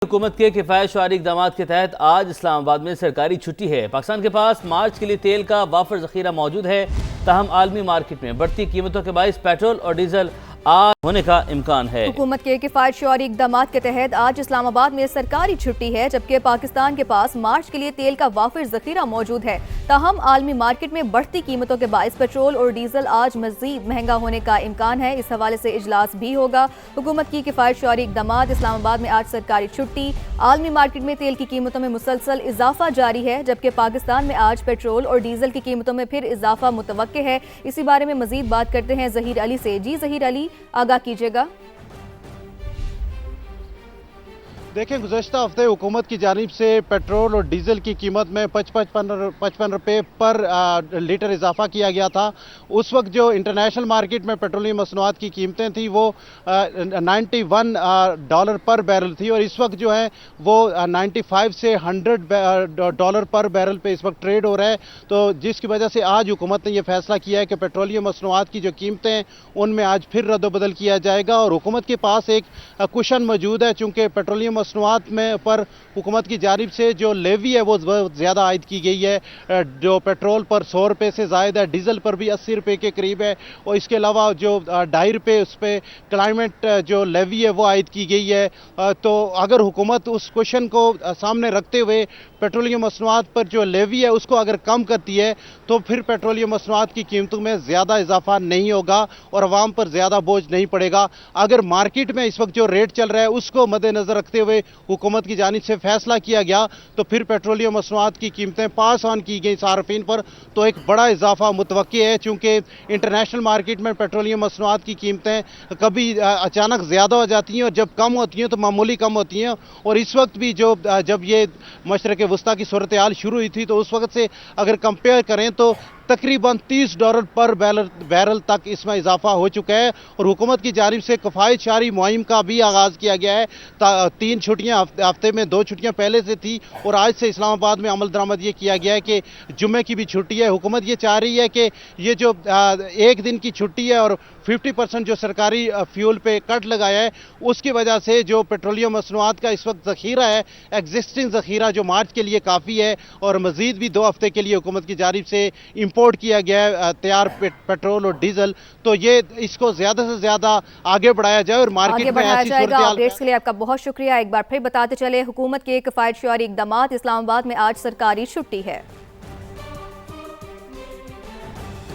हुकूमत के किफ़ायत-शुमारी इक़दाम के तहत आज इस्लामाबाद में सरकारी छुट्टी है। पाकिस्तान के पास मार्च के लिए तेल का वाफर ज़ख़ीरा मौजूद है। ताहम आलमी मार्केट में बढ़ती कीमतों के बाइस पेट्रोल और डीजल आज होने का इम्कान है। हुकूमत के किफ़ायत-शुमारी इक़दाम के तहत आज इस्लामाबाद में सरकारी छुट्टी है, जबकि पाकिस्तान के पास मार्च के लिए तेल का वाफिर ज़ख़ीरा मौजूद है। ताहम आलमी मार्केट में बढ़ती कीमतों के बाइस पेट्रोल और डीजल आज मज़ीद महंगा होने का इम्कान है। इस हवाले से इजलास भी होगा। हुकूमत की किफ़ायत-शुमारी इक़दाम, इस्लामाबाद में आज सरकारी छुट्टी, आलमी मार्केट में तेल की कीमतों में मुसलसल इजाफा जारी है, जबकि पाकिस्तान में आज पेट्रोल और डीजल की कीमतों में फिर इजाफा मुतवक्के है। इसी बारे में मजीद बात करते हैं ज़हीर अली से। जी ज़हीर अली, आगाह कीजिएगा। देखें, गुज़श्ता हफ्ते हुकूमत की जानिब से पेट्रोल और डीज़ल की कीमत में 55 रुपये पर लीटर इजाफा किया गया था। उस वक्त जो इंटरनेशनल मार्केट में पेट्रोलियम मसनूआत की कीमतें थी वो $91 पर बैरल थी, और इस वक्त जो है वो 95 से $100 पर बैरल पे इस वक्त ट्रेड हो रहा है। तो जिसकी वजह से आज हुकूमत ने यह फैसला किया है कि पेट्रोलियम मसनूआत की जो कीमतें हैं उनमें आज फिर रद्द-बदल किया जाएगा, और हुकूमत के पास एक कुशन मौजूद है। चूँकि पेट्रोलियम मसनूआत में पर हुकूमत की जानिब से जो लेवी है वो ज़्यादा आयद की गई है। जो पेट्रोल पर 100 रुपये से ज़ायद है, डीजल पर भी 80 रुपये के करीब है, और इसके अलावा जो 2.5 रुपये उस पर क्लाइमेट जो लेवी है वो आयद की गई है। तो अगर हुकूमत उस क्वेश्चन को सामने रखते हुए पेट्रोलियम मसनूआत पर जो लेवी है उसको अगर कम करती है तो फिर पेट्रोलियम मसनूआत की कीमतों में ज़्यादा इजाफा नहीं होगा और आवाम पर ज़्यादा बोझ नहीं पड़ेगा। अगर मार्केट में इस वक्त जो रेट चल रहा है उसको मद्देनज़र रखते हुए हुकूमत की जानिब से फैसला किया गया तो फिर पेट्रोलियम मसनूआत की कीमतें पास ऑन की गई सार्फिन पर, तो एक बड़ा इजाफा मुतवक्की है। चूँकि इंटरनेशनल मार्केट में पेट्रोलियम मसनूआत की कीमतें कभी अचानक ज़्यादा हो जाती हैं और जब कम होती हैं तो मामूली कम होती हैं, और इस वक्त भी जब ये मशरक़ वस्ता की सूरत हाल शुरू हुई थी तो उस वक्त से अगर कंपेयर करें तो तकरीबन $30 पर बैरल तक इसमें इजाफा हो चुका है। और हुकूमत की जानिब से किफ़ायत-शुमारी मुहिम का भी आगाज़ किया गया है। 3 छुट्टियाँ हफ्ते में 2 छुट्टियाँ पहले से थी, और आज से इस्लामाबाद में अमल दरामद ये किया गया है कि जुम्मे की भी छुट्टी है। हुकूमत ये चाह रही है कि ये जो एक दिन की छुट्टी है और 50% जो सरकारी फ्यूल पे कट लगाया है उसकी वजह से जो पेट्रोलियम मसनूआत का इस वक्त ज़ख़ीरा है, एग्जिस्टिंग ज़ख़ीरा जो मार्च के लिए काफ़ी है, और मज़ीद भी 2 हफ्ते के लिए हुकूमत की जानिब से इंपोर्ट किया गया है तैयार पेट्रोल और डीजल, तो ये इसको ज़्यादा से ज़्यादा आगे बढ़ाया जाए और मार्केट में ऐसी अपडेट्स के लिए आपका बहुत शुक्रिया। एक बार फिर बताते चले, हुकूमत के किफ़ायत-शुमारी इक़दाम, इस्लामाबाद में आज सरकारी छुट्टी है।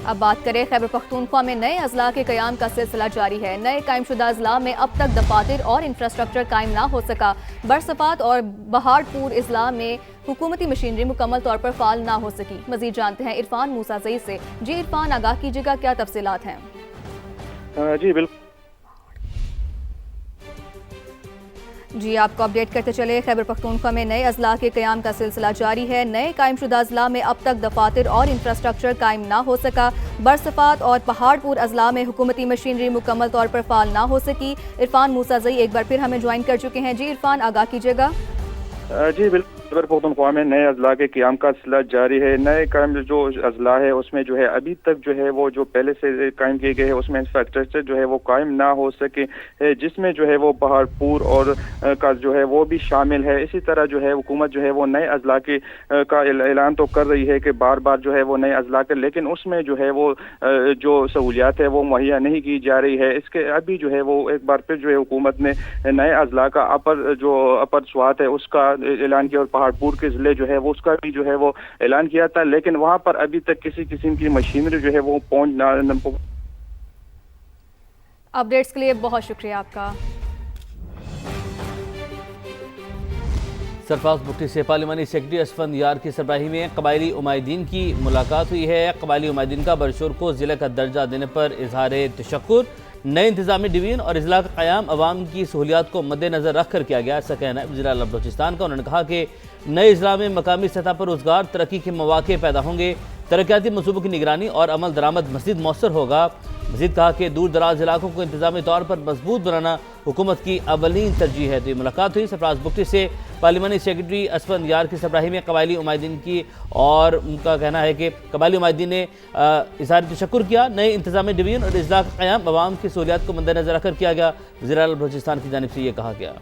अब बात करें खैबर पख्तूनख्वा में नए अजला के क़याम का सिलसिला जारी है। नए कायमशुदा अजला में अब तक दफातर और इंफ्रास्ट्रक्चर कायम ना हो सका। बरसफात और बहारपुर अजला में हुकूमती मशीनरी मुकम्मल तौर पर फाल ना हो सकी। मजीद जानते हैं इरफान मूसाज़ई से। जी इरफान, आगाह कीजिएगा, क्या तफसीलात हैं? जी बिल्कुल जी, आपको अपडेट करते चले, खैबर पख्तूनख्वा में नए अजला के क़याम का सिलसिला जारी है। नए कायमशुदा अजला में अब तक दफातर और इंफ्रास्ट्रक्चर कायम ना हो सका। बरसफात और पहाड़पुर अजला में हुकूमती मशीनरी मुकम्मल तौर पर फाल ना हो सकी। इरफान मूसाज़ई एक बार फिर हमें ज्वाइन कर चुके हैं। जी इरफान, आगाह कीजिएगा। जी बिल्कुल, खैबर पख्तूनख्वा में नए अजला के क़याम का सिलसिला जारी है। नए कायम जो अजला है उसमें जो है अभी तक जो है वो जो पहले से कायम किए गए हैं उसमें इंफ्रास्ट्रक्चर जो है वो कायम ना हो सके, जिसमें जो है वो पहाड़पुर और का जो है वो भी शामिल है। इसी तरह जो है हुकूमत जो है वो नए अजला के का ऐलान तो कर रही है कि बार बार जो है वो नए अजला के, लेकिन उसमें जो है वो जो सहूलियात है वो मुहैया नहीं की जा रही है। इसके अभी जो है वो एक बार फिर जो है हुकूमत ने नए अजला का अपर स्वात है उसका ऐलान किया, और पहाड़पुर के ज़िले जो है वो उसका भी जो है वो ऐलान किया था, लेकिन वहां पर अभी तक किसी किस्म की मशीनरी जो है वो पहुंच ना। अपडेट्स के लिए बहुत शुक्रिया आपका। सरफराज बुट्टी से पार्लिमानी सेक्रेटरी असफंद यार की सरबराही में कबायली उमायदीन की मुलाकात हुई है। कबायली उमायदीन का बरशोर को ज़िले का दर्जा देने पर इजहार तशक्कुर। नए इंतजामी डिवीजन और अजला का क़याम अवाम की सहूलियात को मद्देनज़र रख कर किया गया, ऐसा कहना है वज़ीर आला बलूचिस्तान का। उन्होंने कहा कि नए अजला में मकामी सतह पर रोज़गार तरक्की के मौक़े पैदा होंगे, तरक्याती मनसूबों की निगरानी और अमल दरामद मज़ीद मौसर होगा। मज़ीद कहा कि दूर दराज इलाकों को इंतजामी तौर पर मजबूत बनाना हुकूमत की अवलीन तरजीह है। तो ये मुलाकात हुई सरफराज बुट्टी से पार्लिमानी सेक्रेटरी असफंद यार की सरबराही में कबायली उमायदीन की, और उनका कहना है कि कबायली उमायदीन ने इज़हार तशक्कुर किया। नए इंतजामी डिवीजन और अजला का क़याम अवाम की सहूलियात को मद्देनज़र रखकर किया गया। वज़ीर आला बलूचिस्तान की जानिब से ये कहा गया।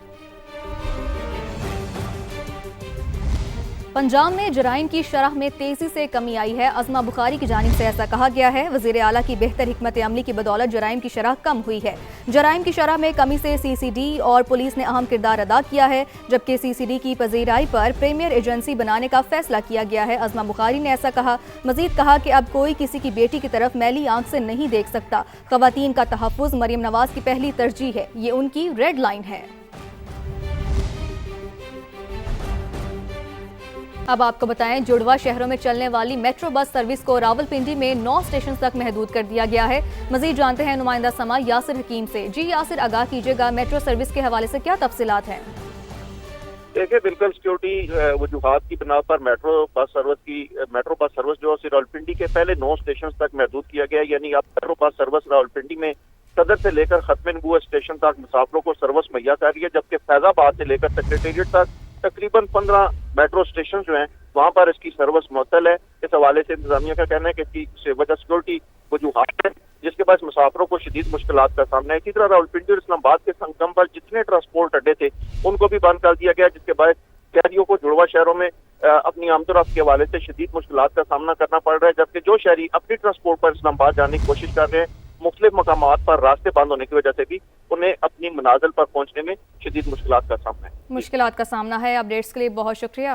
पंजाब में जराइम की शरह में तेजी से कमी आई है। अज़मा बुखारी की जानिब से ऐसा कहा गया है। वज़ीर आला की बेहतर हिकमत अमली की बदौलत जराइम की शरह कम हुई है। जराइम की शरह में कमी से CCD और पुलिस ने अहम किरदार अदा किया है, जबकि CCD की पजीराई पर प्रीमियर एजेंसी बनाने का फैसला किया गया है। अज़मा बुखारी ने ऐसा कहा। मजीद कहा कि अब कोई किसी की बेटी की तरफ मैली आंख से नहीं देख सकता। ख़वातीन का तहफ़्फ़ुज़ मरियम नवाज की पहली तरजीह है, ये उनकी रेड लाइन है। अब आपको बताएं, जुड़वा शहरों में चलने वाली मेट्रो बस सर्विस को रावलपिंडी में 9 स्टेशन तक महदूद कर दिया गया है। मजीद जानते हैं नुमाइंदा समा यासिर हकीम से। जी यासिर, आगाह कीजिएगा, मेट्रो सर्विस के हवाले से क्या तफसीलात हैं? देखिए, बिल्कुल सिक्योरिटी वजूहात की बिना पर मेट्रो बस सर्विस जो है रावलपिंडी के पहले 9 स्टेशन तक महदूद किया गया है। यानी अब मेट्रो बस सर्विस रावलपिंडी में सदर से लेकर खत्म नबूवत स्टेशन तक मुसाफिरों को सर्विस मुहैया कर रही है, जबकि फैजाबाद से लेकर सेक्रेटेरिएट तक तकरीबन 15 मेट्रो स्टेशन जो हैं वहां पर इसकी सर्विस मुअत्तल है। इस हवाले से इंतजामिया का कहना है कि इसकी वजह सिक्योरिटी वजूहात है, जिसके बाद मुसाफिरों को शदीद मुश्किलात का सामना है। इसी तरह रावलपिंडी और इस्लामाबाद के संगम पर जितने ट्रांसपोर्ट अड्डे थे उनको भी बंद कर दिया गया, जिसके बाद शहरियों को जुड़वा शहरों में अपनी आमदोरफ्त के हवाले से शदीद मुश्किलात का सामना करना पड़ रहा है। जबकि जो शहरी अपनी ट्रांसपोर्ट पर इस्लामाबाद जाने की कोशिश कर रहे हैं, मुख्तलिफ मकामात पर रास्ते बंद होने की वजह से भी उन्हें अपनी मनाजिल पर पहुंचने में शदीद मुश्किलात का सामना है। अपडेट्स के लिए बहुत शुक्रिया।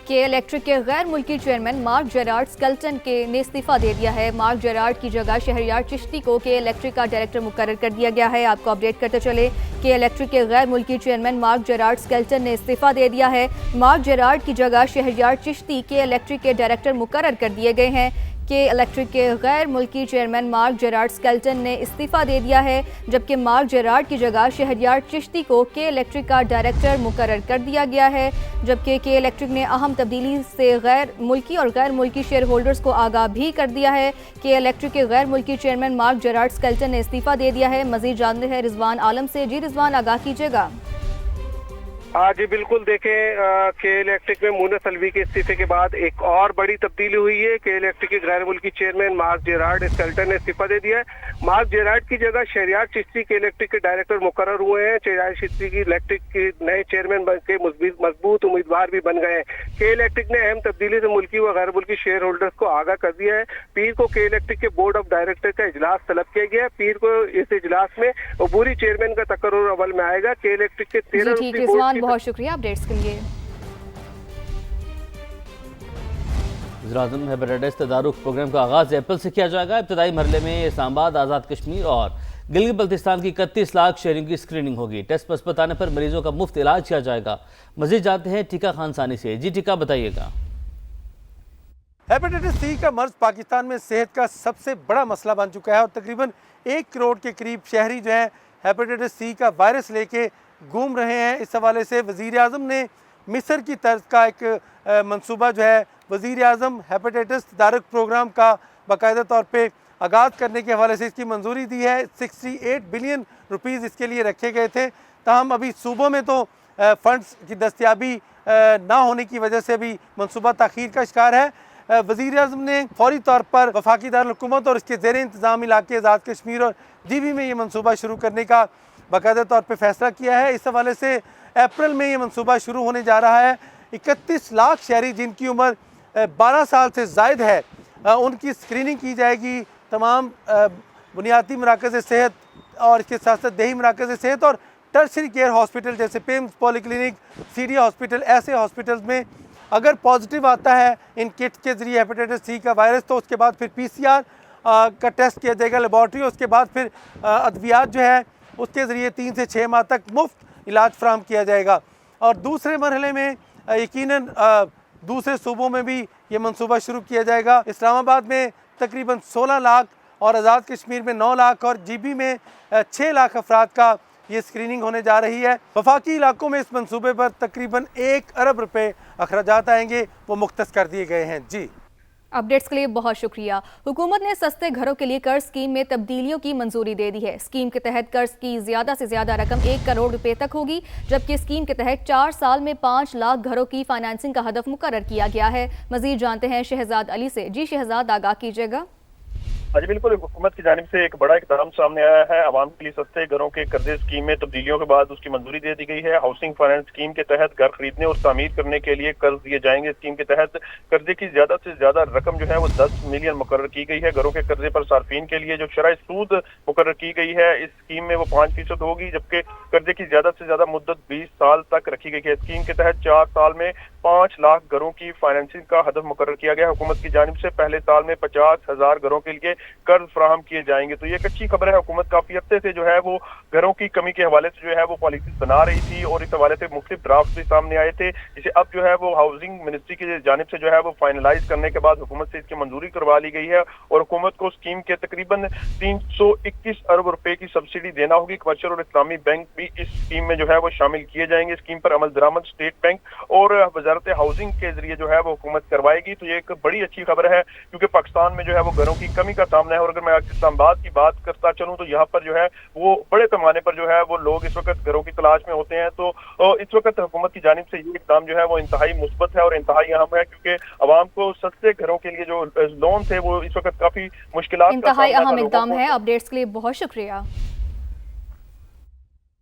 के इलेक्ट्रिक के गैर मुल्की चेयरमैन मार्क जेरार्ड स्केल्टन ने इस्तीफा दे दिया है। मार्क जेरार्ड की जगह शहरयार चिश्ती को के इलेक्ट्रिक का डायरेक्टर मुकर्रर कर दिया गया है। आपको अपडेट करते चले, के इलेक्ट्रिक के गैर मुल्की चेयरमैन मार्क जेरार्ड स्केल्टन ने इस्तीफा दे दिया है। मार्क जेरार्ड की जगह शहरयार चिश्ती के इलेक्ट्रिक के डायरेक्टर मुकर्रर कर दिए गए हैं। के इलेक्ट्रिक के गैर मुल्की चेयरमैन मार्क जेरार्ड स्केल्टन ने इस्तीफा दे दिया है, जबकि मार्क जेरार्ड की जगह शहरयार चिश्ती को के इलेक्ट्रिक का डायरेक्टर मुकर्रर कर दिया गया है। जबकि के इलेक्ट्रिक ने अहम तब्दीली से गैर मुल्की और गैर मुल्की शेयर होल्डर्स को आगाह भी कर दिया है। के इलेक्ट्रिक के गैर मुल्की चेयरमैन मार्क जेरार्ड स्केल्टन ने इस्तीफा दे दिया है। मजीद जानते हैं रिजवान आलम से। जी रिजवान, आगाह कीजिएगा। हाँ जी बिल्कुल, देखें के इलेक्ट्रिक में मुनस अलवी के इस्तीफे के बाद एक और बड़ी तब्दीली हुई है। के इलेक्ट्रिक के गैर मुल्की चेयरमैन मार्क जेरार्ड स्केल्टन ने इस्तीफा दे दिया है। मार्क जेरार्ड की जगह शहरयार चिश्ती के इलेक्ट्रिक के डायरेक्टर मुकर्रर हुए हैं। शहरयार चिश्ती की इलेक्ट्रिक के नए चेयरमैन बन के मजबूत उम्मीदवार भी बन गए हैं। के इलेक्ट्रिक ने अहम तब्दीली से मुल्की व गैर मुल्की शेयर होल्डर्स को आगाह कर दिया है। पीर को के इलेक्ट्रिक के बोर्ड ऑफ डायरेक्टर का इजलास तलब किया गया है। पीर को इस इजलास में अबूरी चेयरमैन का तकर्रुर अमल में आएगा। के इलेक्ट्रिक के 13 बहुत शुक्रिया अपडेट्स के लिए। वज़ीर-ए-आज़म हेपेटाइटिस तदारुक प्रोग्राम का आगाज़ अप्रैल से किया जाएगा। इब्तदाई मरहले में इस्लामाबाद, आज़ाद कश्मीर और गिलगित बल्तिस्तान की 31 लाख शहरियों की स्क्रीनिंग होगी। टेस्ट पॉजिटिव बताने पर मरीजों का मुफ्त इलाज किया जाएगा। मजीद जानते हैं टीका खान सानी से। जी टीका, बताइएगा। हेपेटाइटिस सी का मर्ज पाकिस्तान में सेहत का सबसे बड़ा मसला बन चुका है और तकरीबन 1 करोड़ के करीब शहरी जो है हेपेटाइटिस सी का वायरस लेके घूम रहे हैं। इस हवाले से वज़ीर-ए-आज़म ने मिस्र की तर्ज का एक मंसूबा जो है वज़ीर-ए-आज़म हेपेटाइटिस तदारुक प्रोग्राम का बाकायदा तौर पे आगाज़ करने के हवाले से इसकी मंजूरी दी है। 68 बिलियन रुपीज़ इसके लिए रखे गए थे। ताहम अभी सूबों में तो फ़ंड्स की दस्तयाबी ना होने की वजह से अभी मंसूबा ताख़ीर का शिकार है। वज़ीर-ए-आज़म ने फौरी तौर पर वफाकी दारुल-हुकूमत और इसके ज़ेर इंतज़ाम इलाके आज़ाद कश्मीर और GB में ये मंसूबा शुरू करने का बाकायदा तौर पे फैसला किया है। इस हवाले से अप्रैल में ये मंसूबा शुरू होने जा रहा है। 31 लाख शहरी जिनकी उम्र 12 साल से ज़ायद है उनकी स्क्रीनिंग की जाएगी। तमाम बुनियादी मराकज़ सेहत और इसके साथ साथ देही मराकज़ सेहत और टर्शरी केयर हॉस्पिटल जैसे पेम्स पॉलीक्लिनिक, CD हॉस्पिटल, ऐसे हॉस्पिटल्स में अगर पॉजिटिव आता है इन किट्स के ज़रिए हेपेटाइटिस सी का वायरस, तो उसके बाद फिर PCR का टेस्ट किया जाएगा लेबॉर्ट्री। उसके बाद फिर अद्वियात जो है उसके ज़रिए 3 से 6 माह तक मुफ्त इलाज फराहम किया जाएगा। और दूसरे मरहले में यकीनन दूसरे सूबों में भी ये मंसूबा शुरू किया जाएगा। इस्लामाबाद में तकरीबन 16 लाख और आज़ाद कश्मीर में 9 लाख और GB में 6 लाख अफराद का ये स्क्रीनिंग होने जा रही है। वफाकी इलाकों में इस मंसूबे पर तकरीबन 1 अरब रुपए अखराजात आएंगे, वो मुख्तस कर दिए गए हैं। जी अपडेट्स के लिए बहुत शुक्रिया। हुकूमत ने सस्ते घरों के लिए कर्ज स्कीम में तब्दीलियों की मंजूरी दे दी है। स्कीम के तहत कर्ज की ज़्यादा से ज़्यादा रकम 1 करोड़ रुपए तक होगी, जबकि स्कीम के तहत 4 साल में 5 लाख घरों की फाइनेंसिंग का हदफ मुकर्रर किया गया है। मजीद जानते हैं शहजाद अली से। जी शहजाद, आगाह कीजिएगा। जी बिल्कुल, हुकूमत की जानिब से एक बड़ा इकदाम सामने आया है। आवाम के लिए सस्ते घरों के कर्जे स्कीम में तब्दीलियों के बाद उसकी मंजूरी दे दी गई है। हाउसिंग फाइनेंस स्कीम के तहत घर खरीदने और तामीर करने के लिए कर्ज दिए जाएंगे। स्कीम के तहत कर्जे की ज्यादा से ज्यादा रकम जो है वो 10 मिलियन मुकर्रर की गई है। घरों के कर्जे पर सार्फिन के लिए जो शरह सूद मुकर्रर की गई है इस स्कीम में वो 5% होगी, जबकि कर्जे की ज्यादा से ज्यादा मुद्दत 20 साल तक रखी गई है। स्कीम के तहत 4 साल में 5 लाख घरों की फाइनेंसिंग का हदफ मुकर्रर किया गया है। हुकूमत की जानिब से पहले साल में 50,000 घरों के लिए कर्ज फराहम किए जाएंगे। तो ये एक अच्छी खबर है। हुकूमत काफी हफ्ते से जो है वो घरों की कमी के हवाले से जो है वो पॉलिसी बना रही थी और इस हवाले से मुख्तलिफ ड्राफ्ट भी सामने आए थे, जिसे अब जो है वो हाउसिंग मिनिस्ट्री की जानिब से जो है वो फाइनलाइज करने के बाद हुकूमत से इसकी मंजूरी करवा ली गई है और हुकूमत को स्कीम के तकरीबन 321 अरब रुपए की सब्सिडी देना होगी। कमर्शियल और इस्लामी बैंक भी इस स्कीम में जो है वो शामिल किए जाएंगे। स्कीम पर अमल दरामद स्टेट बैंक और वजारत हाउसिंग के जरिए जो है वो हुकूमत करवाएगी। तो ये एक बड़ी अच्छी खबर है, क्योंकि पाकिस्तान में जो है वो घरों की कमी का सामना है। और अगर मैं इस्लामाबाद की बात करता चलूं तो यहाँ पर जो है वो बड़े पैमाने पर जो है वो लोग इस वक्त घरों की तलाश में होते हैं। तो इस वक्त हुकूमत की जानिब से ये इक़दाम जो है वो इंतहाई मुस्बत है और इंतहाई अहम है, क्योंकि आवाम को सस्ते घरों के लिए जो लोन थे वो इस वक्त काफी मुश्किलात का इंतहाई सामना अहम लोगों इक़दाम को। है। अपडेट्स के लिए बहुत शुक्रिया।